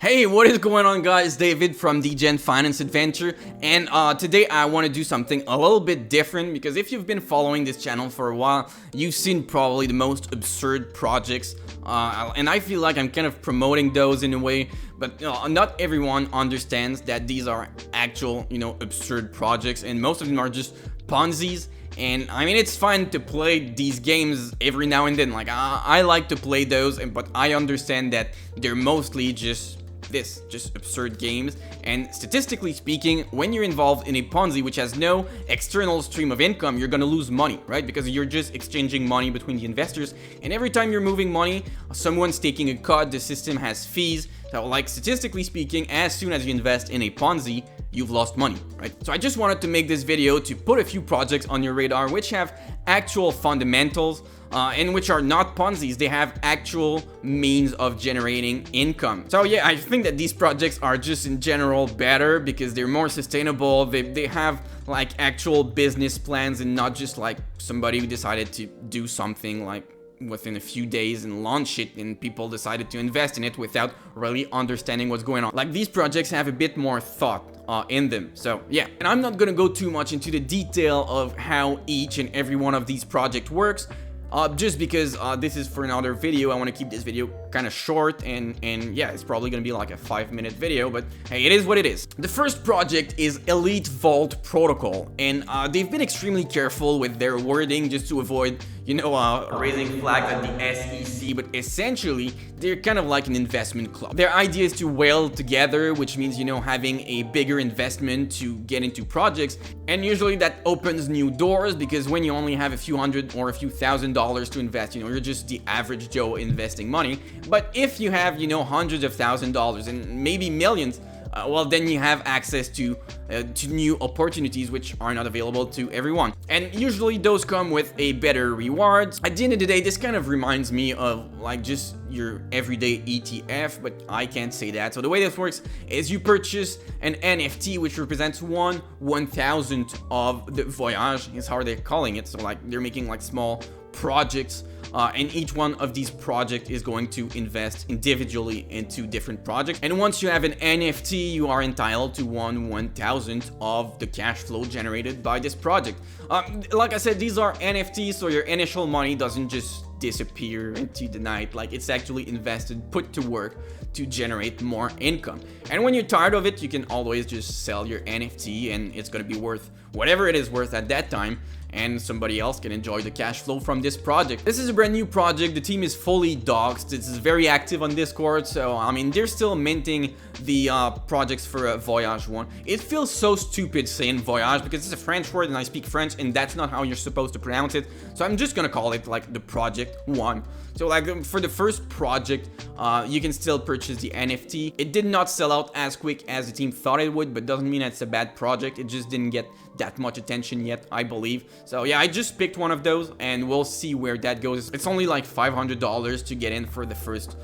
Hey, what is going on, guys? David from DGen Finance Adventure, and today I want to do something a little bit different, because if you've been following this channel for a while, you've seen probably the most absurd projects, and I feel like I'm kind of promoting those in a way, but not everyone understands that these are actual, absurd projects, and most of them are just Ponzi's. And I mean, it's fun to play these games every now and then. Like, I like to play those, but I understand that they're mostly just absurd games. And statistically speaking, when you're involved in a Ponzi which has no external stream of income, you're gonna lose money, right? Because you're just exchanging money between the investors, and every time you're moving money, someone's taking a cut, the system has fees. So, like, statistically speaking, as soon as you invest in a Ponzi, you've lost money, right? So I just wanted to make this video to put a few projects on your radar which have actual fundamentals, and which are not Ponzi's. They have actual means of generating income. So yeah, I think that these projects are just in general better because they're more sustainable. They have like actual business plans, and not just like somebody who decided to do something like within a few days and launch it, and people decided to invest in it without really understanding what's going on. Like, these projects have a bit more thought in them. So yeah, and I'm not gonna go too much into the detail of how each and every one of these projects works, just because this is for another video. I want to keep this video kind of short, and yeah, it's probably gonna be like a 5-minute video, but hey, it is what it is. The first project is Elite Vault Protocol, and they've been extremely careful with their wording just to avoid, raising flags at the SEC, but essentially they're kind of like an investment club. Their idea is to whale together, which means, having a bigger investment to get into projects, and usually that opens new doors, because when you only have a few hundred or a few $1,000s to invest, you're just the average Joe investing money. But if you have, hundreds of $1,000s and maybe millions, well, then you have access to new opportunities which are not available to everyone. And usually those come with a better rewards. At the end of the day, this kind of reminds me of like just your everyday ETF, but I can't say that. So the way this works is you purchase an NFT which represents 1/1000th of the voyage, is how they're calling it. So like they're making like small projects, and each one of these projects is going to invest individually into different projects. And once you have an NFT, you are entitled to 1/1000th of the cash flow generated by this project. Like I said, these are NFTs, so your initial money doesn't just disappear into the night. Like, it's actually invested, put to work to generate more income. And when you're tired of it, you can always just sell your NFT, and it's going to be worth whatever it is worth at that time, and somebody else can enjoy the cash flow from this project. This is a brand new project. The team is fully doxed. This is very active on Discord, so I mean, they're still minting the projects for Voyage 1. It feels so stupid saying Voyage because it's a French word and I speak French, and that's not how you're supposed to pronounce it, so I'm just gonna call it like the Project 1. So like for the first project, you can still purchase the NFT. It did not sell out as quick as the team thought it would, but doesn't mean it's a bad project. It just didn't get that much attention yet, I believe. So yeah, I just picked one of those, and we'll see where that goes. It's only like $500 to get in for the first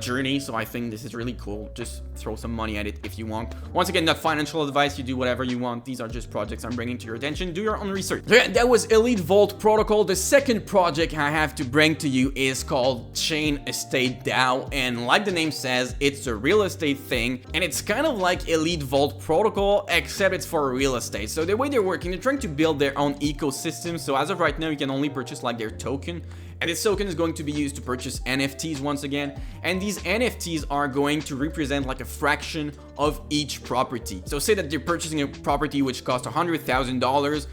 journey, so I think this is really cool. Just throw some money at it if you want. Once again, not financial advice. You do whatever you want. These are just projects I'm bringing to your attention. Do your own research. So yeah, that was Elite Vault Protocol. The second project I have to bring to you is called Estate DAO, and like the name says, it's a real estate thing, and it's kind of like Elite Vault Protocol, except it's for real estate. So the way they're working, they're trying to build their own ecosystem. So as of right now, you can only purchase like their token, and this token is going to be used to purchase NFTs once again, and these NFTs are going to represent like a fraction of each property. So say that they're purchasing a property which costs $100,000,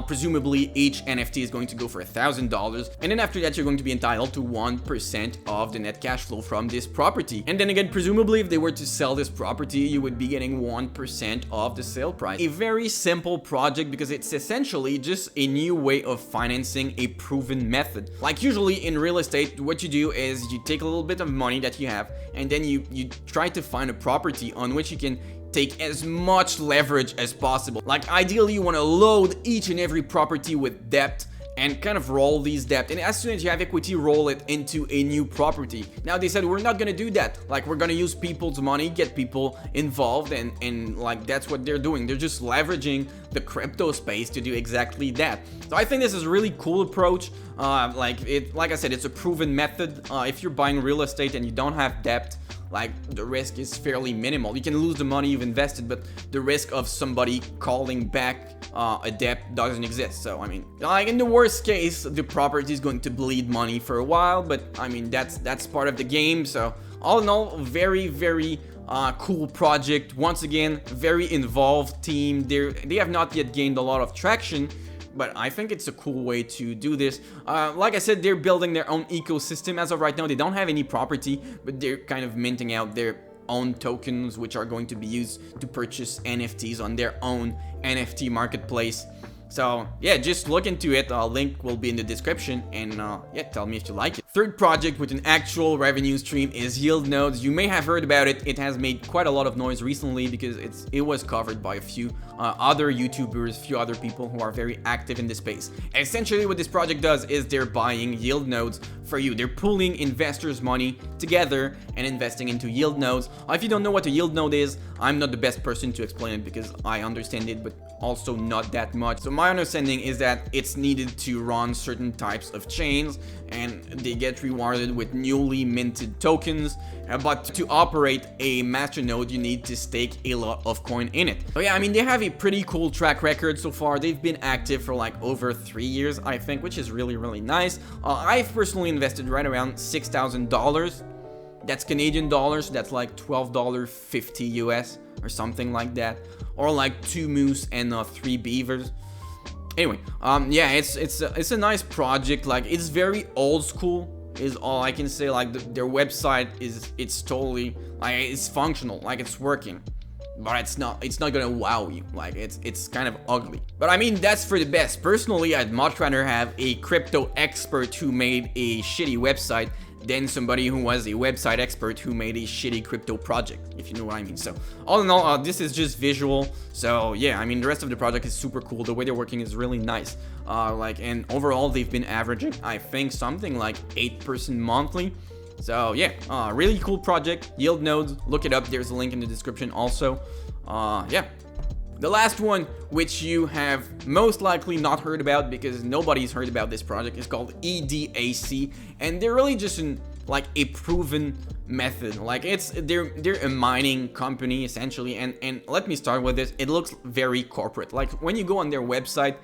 presumably each NFT is going to go for $1,000, and then after that you're going to be entitled to 1% of the net cash flow from this property. And then again, presumably if they were to sell this property, you would be getting 1% of the sale price. A very simple project, because it's essentially just a new way of financing a proven method. Like, usually in real estate, what you do is you take a little bit of money that you have, and then you try to find a property on which you can take as much leverage as possible. Like, ideally you want to load each and every property with debt and kind of roll these debt, and as soon as you have equity, roll it into a new property. Now they said, we're not gonna do that. Like, we're gonna use people's money, get people involved, and like that's what they're doing. They're just leveraging the crypto space to do exactly that. So I think this is a really cool approach. Like I said, it's a proven method. If you're buying real estate and you don't have debt, like the risk is fairly minimal. You can lose the money you've invested, but the risk of somebody calling back a debt doesn't exist. So I mean, like in the worst case, the property is going to bleed money for a while, but I mean that's part of the game. So all in all, very cool project. Once again, very involved team. They have not yet gained a lot of traction, but I think it's a cool way to do this. Like I said, they're building their own ecosystem. As of right now, they don't have any property, but they're kind of minting out their own tokens, which are going to be used to purchase NFTs on their own NFT marketplace. So yeah, just look into it. Link will be in the description, and yeah, tell me if you like it. Third project with an actual revenue stream is YieldNodes. You may have heard about it. It has made quite a lot of noise recently because it was covered by a few other YouTubers, few other people who are very active in this space. Essentially, what this project does is they're buying YieldNodes for you. They're pooling investors' money together and investing into YieldNodes. If you don't know what a YieldNode is, I'm not the best person to explain it because I understand it, but also not that much. So my understanding is that it's needed to run certain types of chains, and they get rewarded with newly minted tokens. But to operate a masternode, you need to stake a lot of coin in it. So yeah, I mean, they have a pretty cool track record so far. They've been active for like over 3 years, I think, which is really nice. I've personally invested right around $6,000. That's Canadian dollars, so that's like $12.50 US or something like that, or like 2 moose and 3 beavers. Anyway, yeah, it's a nice project. Like, it's very old school is all I can say. Like their website it's totally like it's functional, like it's working, but it's not gonna wow you. Like it's kind of ugly, but I mean, that's for the best. Personally, I'd much rather have a crypto expert who made a shitty website than somebody who was a website expert who made a shitty crypto project, if you know what I mean. So all in all, this is just visual. So yeah, I mean, the rest of the project is super cool. The way they're working is really nice. And overall, they've been averaging, I think, something like 8% monthly. So yeah, really cool project. YieldNodes, look it up. There's a link in the description also. Yeah. The last one, which you have most likely not heard about because nobody's heard about this project, is called EDAC, and they're really just like a proven method. Like they're a mining company essentially, and let me start with this. It looks very corporate. Like when you go on their website,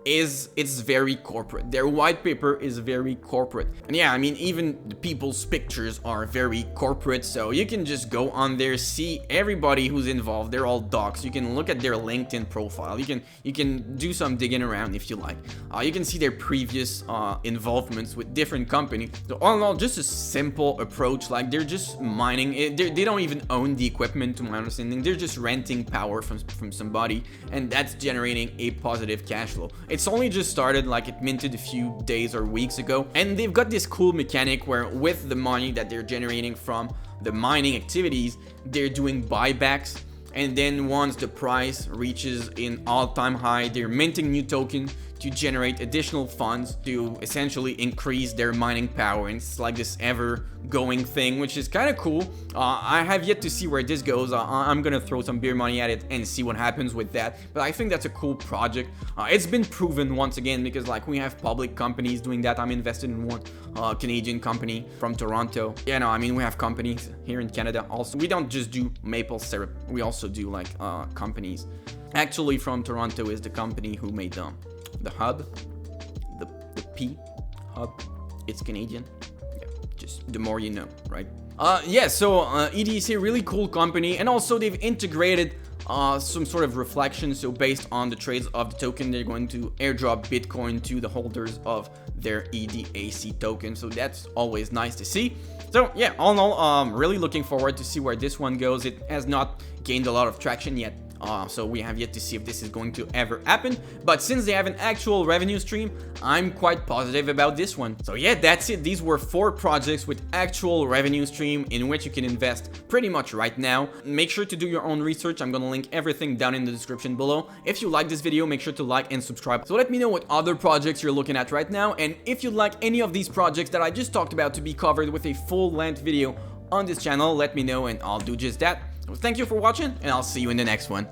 it's very corporate. Their white paper is very corporate, and yeah, I mean, even the people's pictures are very corporate. So you can just go on there, see everybody who's involved. They're all docs. You can look at their LinkedIn profile. You can do some digging around if you like. You can see their previous involvements with different companies. So all in all, just a simple approach. Like they're just mining it. They don't even own the equipment, to my understanding. They're just renting power from somebody, and that's generating a positive cash flow. It's only just started, like it minted a few days or weeks ago, and they've got this cool mechanic where with the money that they're generating from the mining activities, they're doing buybacks, and then once the price reaches an all-time high, they're minting new tokens to generate additional funds to essentially increase their mining power. And it's like this ever-going thing, which is kind of cool. I have yet to see where this goes. I'm gonna throw some beer money at it and see what happens with that, but I think that's a cool project. It's been proven once again because like we have public companies doing that. I'm invested in one Canadian company from Toronto. Yeah, no, I mean, we have companies here in Canada also. We don't just do maple syrup, we also do like companies. Actually, from Toronto is the company who made the hub, the P hub. It's Canadian. Yeah, just the more you know, right? Yeah, so EDC, really cool company, and also they've integrated some sort of reflection. So based on the trades of the token, they're going to airdrop Bitcoin to the holders of their EDAC token. So that's always nice to see. So yeah, all in all, really looking forward to see where this one goes. It has not gained a lot of traction yet. So we have yet to see if this is going to ever happen, but since they have an actual revenue stream, I'm quite positive about this one. So yeah, that's it. These were 4 projects with actual revenue stream in which you can invest pretty much right now. Make sure to do your own research. I'm gonna link everything down in the description below. If you like this video, make sure to like and subscribe. So let me know what other projects you're looking at right now, and if you'd like any of these projects that I just talked about to be covered with a full-length video on this channel, let me know and I'll do just that. Thank you for watching, and I'll see you in the next one.